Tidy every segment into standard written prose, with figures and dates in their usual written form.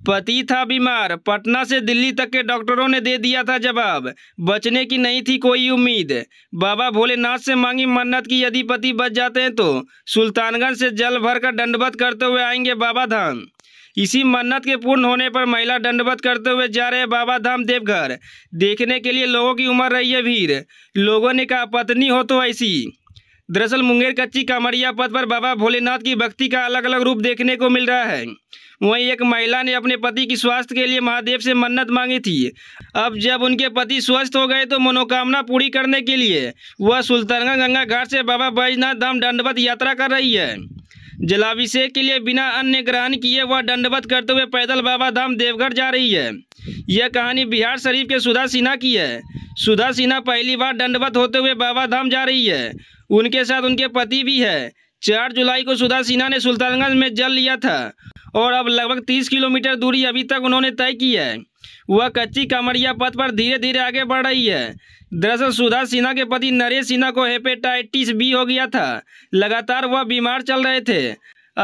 पति था बीमार, पटना से दिल्ली तक के डॉक्टरों ने दे दिया था जवाब, बचने की नहीं थी कोई उम्मीद। बाबा भोलेनाथ से मांगी मन्नत की यदि पति बच जाते हैं तो सुल्तानगंज से जल भर कर दंडवत करते हुए आएंगे बाबा धाम। इसी मन्नत के पूर्ण होने पर महिला दंडवत करते हुए जा रहे बाबा धाम देवघर। देखने के लिए लोगों की उमड़ रही है भीड़। लोगों ने कहा पत्नी हो तो ऐसी। दरअसल मुंगेर कच्ची कामरिया पथ पर बाबा भोलेनाथ की भक्ति का अलग अलग रूप देखने को मिल रहा है। वहीं एक महिला ने अपने पति की स्वास्थ्य के लिए महादेव से मन्नत मांगी थी। अब जब उनके पति स्वस्थ हो गए तो मनोकामना पूरी करने के लिए वह सुल्तानगंज गंगा घाट से बाबा बैजनाथ धाम दंडवत यात्रा कर रही है। जलाभिषेक के लिए बिना अन्न ग्रहण किए वह दंडवत करते हुए पैदल बाबा धाम देवघर जा रही है। यह कहानी बिहार शरीफ के सुधा सिन्हा की है। सुधा सिन्हा पहली बार दंडवत होते हुए बाबा धाम जा रही है। उनके साथ उनके पति भी है। 4 जुलाई को सुधा सिन्हा ने सुल्तानगंज में जल लिया था और अब लगभग 30 किलोमीटर दूरी अभी तक उन्होंने तय की है। वह कच्ची कामरिया पथ पर धीरे धीरे आगे बढ़ रही है। दरअसल सुधा सिन्हा के पति नरेश सिन्हा को हेपेटाइटिस बी हो गया था। लगातार वह बीमार चल रहे थे।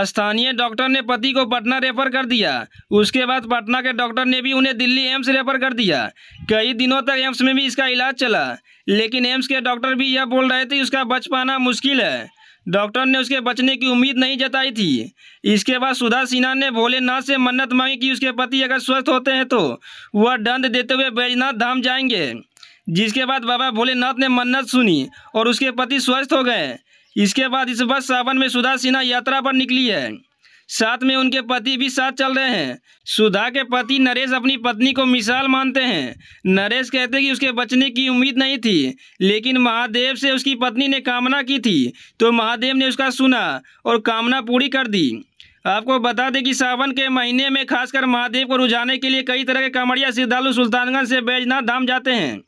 स्थानीय डॉक्टर ने पति को पटना रेफर कर दिया। उसके बाद पटना के डॉक्टर ने भी उन्हें दिल्ली एम्स रेफर कर दिया। कई दिनों तक एम्स में भी इसका इलाज चला, लेकिन एम्स के डॉक्टर भी यह बोल रहे थे उसका बच पाना मुश्किल है। डॉक्टर ने उसके बचने की उम्मीद नहीं जताई थी। इसके बाद सुधा सिन्हा ने भोलेनाथ से मन्नत मांगी कि उसके पति अगर स्वस्थ होते हैं तो वह दंड देते हुए बैजनाथ धाम जाएंगे। जिसके बाद बाबा भोलेनाथ ने मन्नत सुनी और उसके पति स्वस्थ हो गए। इसके बाद इस वर्ष सावन में सुधा सिन्हा यात्रा पर निकली है। साथ में उनके पति भी साथ चल रहे हैं। सुधा के पति नरेश अपनी पत्नी को मिसाल मानते हैं। नरेश कहते हैं कि उसके बचने की उम्मीद नहीं थी, लेकिन महादेव से उसकी पत्नी ने कामना की थी तो महादेव ने उसका सुना और कामना पूरी कर दी। आपको बता दें कि सावन के महीने में खासकर महादेव को रुझाने के लिए कई तरह के कांवड़िया श्रद्धालु सुल्तानगंज से बैजनाथ धाम जाते हैं,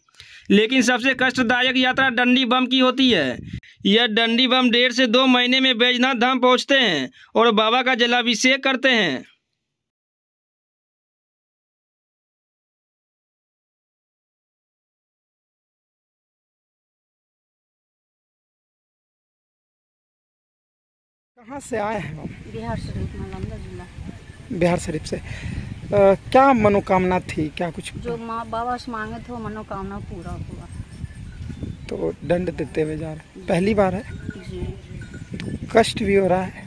लेकिन सबसे कष्टदायक यात्रा डंडी बम की होती है। यह डंडी बम 1.5 से 2 महीने में बैजनाथ धाम पहुंचते हैं और बाबा का जलाभिषेक करते हैं। कहाँ से आए हैं आप? बिहार शरीफ, नालंदा जिला। बिहार शरीफ से। क्या मनोकामना थी, क्या कुछ? जो माँ बाबा से मांगे थे वो मनोकामना पूरा हुआ। तो दंड देते हुए जा रहे हैं, पहली बार है जी। तो कष्ट भी हो रहा है।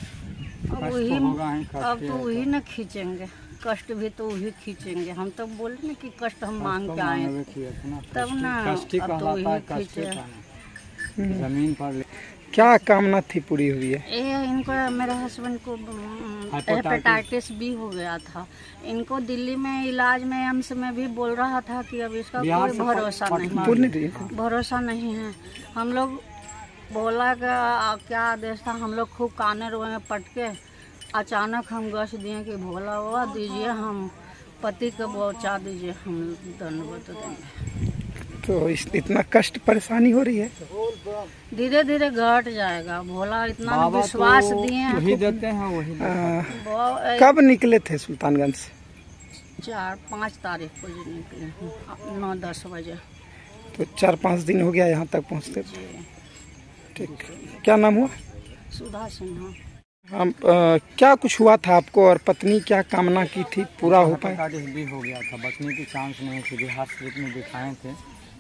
अब तो वही न खींचेंगे, कष्ट भी तो वही खींचेंगे। हम तो बोले न कि कष्ट हम मांग के आए तब ना, अब तो वही खींचे। जमीन पर क्या कामना थी पूरी हुई है? ये इनको, मेरे हस्बैंड को हेपेटाइटिस बी हो गया था। इनको दिल्ली में इलाज में एम्स में भी बोल रहा था कि अब इसका कोई भरोसा नहीं है। हम लोग बोला क्या आदेश था, हम लोग खूब काने रोए में पटके। अचानक हम गश दिए कि भोला बाबा दीजिए, हम पति को बचा दीजिए, हम दंडवत देंगे। तो इतना कष्ट परेशानी हो रही है, धीरे धीरे घट जाएगा। भोला इतना विश्वास दिए वही देते हैं वही। कब निकले थे सुल्तानगंज से? 4-5 तारीख को जी निकले, 9-10 बजे। तो 4-5 दिन हो गया यहाँ तक पहुँचते। ठीक, क्या नाम हुआ? सुधा सिन्हा। हम क्या कुछ हुआ था आपको और पत्नी क्या कामना की थी, पूरा हो पाया? भी हो गया था, बचने की चांस नहीं थी। बिहार शरीफ में दिखाए थे,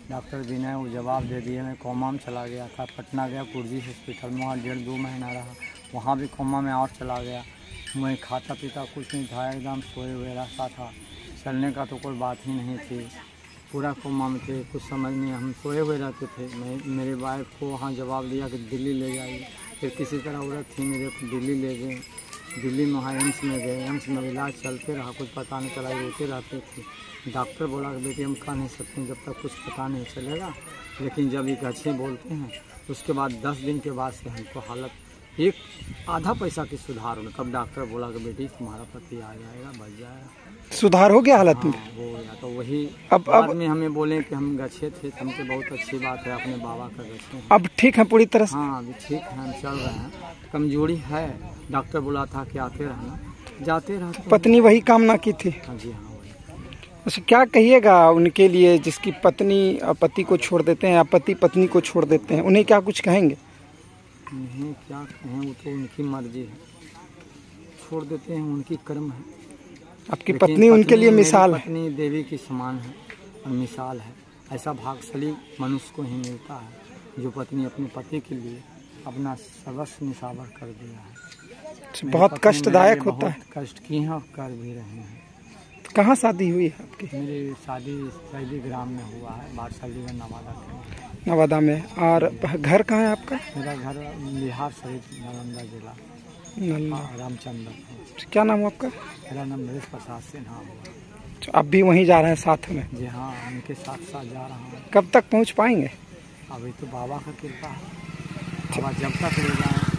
डॉक्टर भी ने वो जवाब दे दिए। मैं कोमा में चला गया था, पटना गया कुर्जी हॉस्पिटल में, वहाँ 1.5-2 महीना रहा। वहाँ भी कोमा में और चला गया। मैं खाता पीता कुछ नहीं था, एकदम सोए हुए रहता था। चलने का तो कोई बात ही नहीं थी, पूरा कोमा में थे, कुछ समझ नहीं, हम सोए हुए रहते थे। मेरे वाइफ को वहाँ जवाब दिया कि दिल्ली ले जाइए। फिर किसी तरह औरत थी मेरे को दिल्ली ले गए। दिल्ली में वहाँ एम्स में गए। एम्स में इलाज चलते रहा, कुछ पता नहीं चला, रोते रहते थे। डॉक्टर बोला कि बेटी हम कह नहीं सकते जब तक कुछ पता नहीं चलेगा, लेकिन जब एक अच्छे बोलते हैं उसके बाद 10 दिन के बाद से हमको हालत एक आधा पैसा की सुधार हो। तब डॉक्टर बोला कि बेटी तुम्हारा पति आ जाएगा, बच जाएगा। सुधार हो गया हालत में? हो गया। तो वही अब में हमें बोले कि हम गच्छे थे, हमको बहुत अच्छी बात है, अपने बाबा का गच्छे। अब ठीक है पूरी तरह से? हाँ अभी ठीक है, हम चल रहे हैं। कमजोरी है, डॉक्टर बोला था कि आते रहना, जाते रहते। पत्नी वही कामना की थी? हाँ जी हाँ। अच्छा, क्या कहिएगा उनके लिए जिसकी पत्नी पति को छोड़ देते हैं या पति पत्नी को छोड़ देते हैं, उन्हें क्या कुछ कहेंगे? नहीं क्या कहें, वो तो उनकी मर्जी है, छोड़ देते हैं, उनकी कर्म है। आपकी पत्नी उनके लिए मिसाल है। पत्नी देवी की समान है और मिसाल है। ऐसा भाग्यशाली मनुष्य को ही मिलता है जो पत्नी अपने पति के लिए अपना सर्वस्व निछावर कर दिया है। बहुत कष्टदायक होता है। कष्ट की हैं और कर भी रहे हैं। तो कहाँ शादी हुई है आपकी? मेरी शादी सैदी ग्राम में हुआ है, बारसालीगंज नवादा के। नवादा में। और घर कहाँ है आपका? मेरा घर बिहार शरीफ नालंदा जिला रामचंद्र। क्या नाम है आपका? मेरा नाम नरेश प्रसाद सिन्हा हुआ। आप भी वहीं जा रहे हैं साथ में? जी हाँ, उनके साथ साथ जा रहा हूँ। कब तक पहुँच पाएंगे? अभी तो बाबा का कृपा है, बाबा जब तक ले जाए